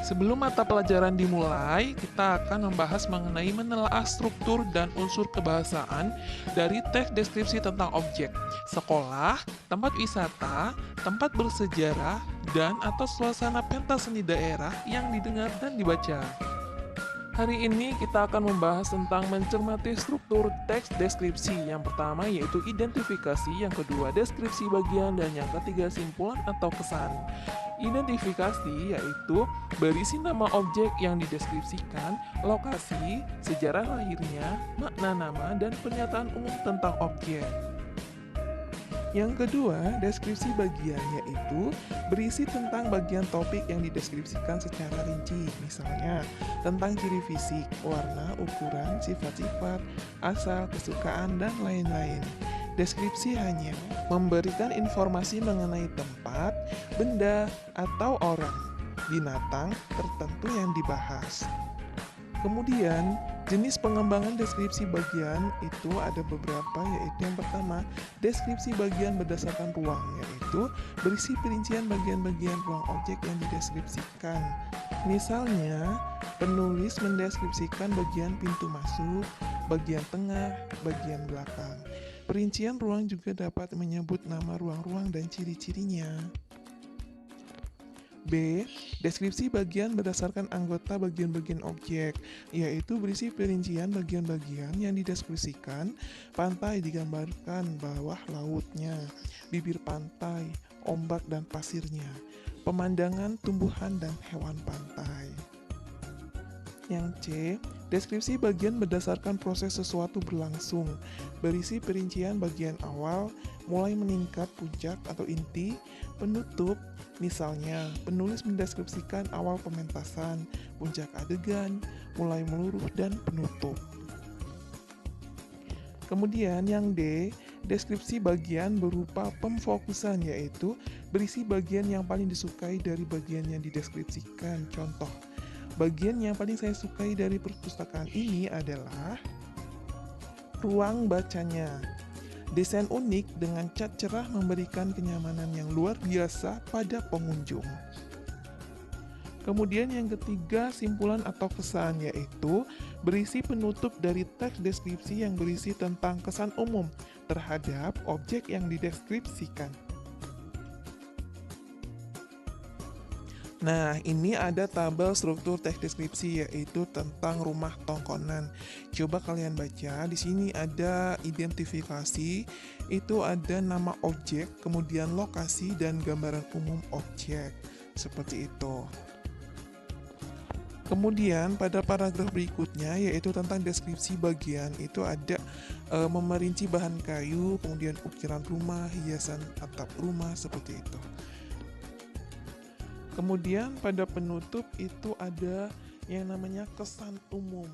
Sebelum mata pelajaran dimulai, kita akan membahas mengenai menelaah struktur dan unsur kebahasaan dari teks deskripsi tentang objek, sekolah, tempat wisata, tempat bersejarah, dan atau suasana pentas seni daerah yang didengar dan dibaca. Hari ini kita akan membahas tentang mencermati struktur teks deskripsi. Yang pertama yaitu identifikasi, yang kedua deskripsi bagian, dan yang ketiga simpulan atau kesan. Identifikasi yaitu berisi nama objek yang dideskripsikan, lokasi, sejarah lahirnya, makna nama, dan pernyataan umum tentang objek. Yang kedua, deskripsi bagian yaitu berisi tentang bagian topik yang dideskripsikan secara rinci, misalnya tentang ciri fisik, warna, ukuran, sifat-sifat, asal, kesukaan, dan lain-lain. Deskripsi hanya memberikan informasi mengenai tempat, benda, atau orang, binatang tertentu yang dibahas. Kemudian, jenis pengembangan deskripsi bagian itu ada beberapa, yaitu yang pertama, deskripsi bagian berdasarkan ruang, yaitu berisi perincian bagian-bagian ruang objek yang dideskripsikan. Misalnya, penulis mendeskripsikan bagian pintu masuk, bagian tengah, bagian belakang. Perincian ruang juga dapat menyebut nama ruang-ruang dan ciri-cirinya. B. Deskripsi bagian berdasarkan anggota bagian-bagian objek, yaitu berisi perincian bagian-bagian yang dideskripsikan. Pantai digambarkan bawah lautnya, bibir pantai, ombak dan pasirnya, pemandangan tumbuhan dan hewan pantai. Yang C. Deskripsi bagian berdasarkan proses sesuatu berlangsung, berisi perincian bagian awal, mulai meningkat puncak atau inti, penutup. Misalnya, penulis mendeskripsikan awal pementasan, puncak adegan, mulai meluruh, dan penutup. Kemudian yang D, deskripsi bagian berupa pemfokusan, yaitu berisi bagian yang paling disukai dari bagian yang dideskripsikan. Contoh, bagian yang paling saya sukai dari perpustakaan ini adalah ruang bacanya. Desain unik dengan cat cerah memberikan kenyamanan yang luar biasa pada pengunjung. Kemudian yang ketiga, simpulan atau kesan, yaitu berisi penutup dari teks deskripsi yang berisi tentang kesan umum terhadap objek yang dideskripsikan. Nah, ini ada tabel struktur teks deskripsi, yaitu tentang rumah tongkonan. Coba kalian baca, di sini ada identifikasi, itu ada nama objek, kemudian lokasi dan gambaran umum objek. Seperti itu. Kemudian pada paragraf berikutnya, yaitu tentang deskripsi bagian, itu ada memerinci bahan kayu, kemudian ukiran rumah, hiasan atap rumah, seperti itu. Kemudian pada penutup itu ada yang namanya kesan umum.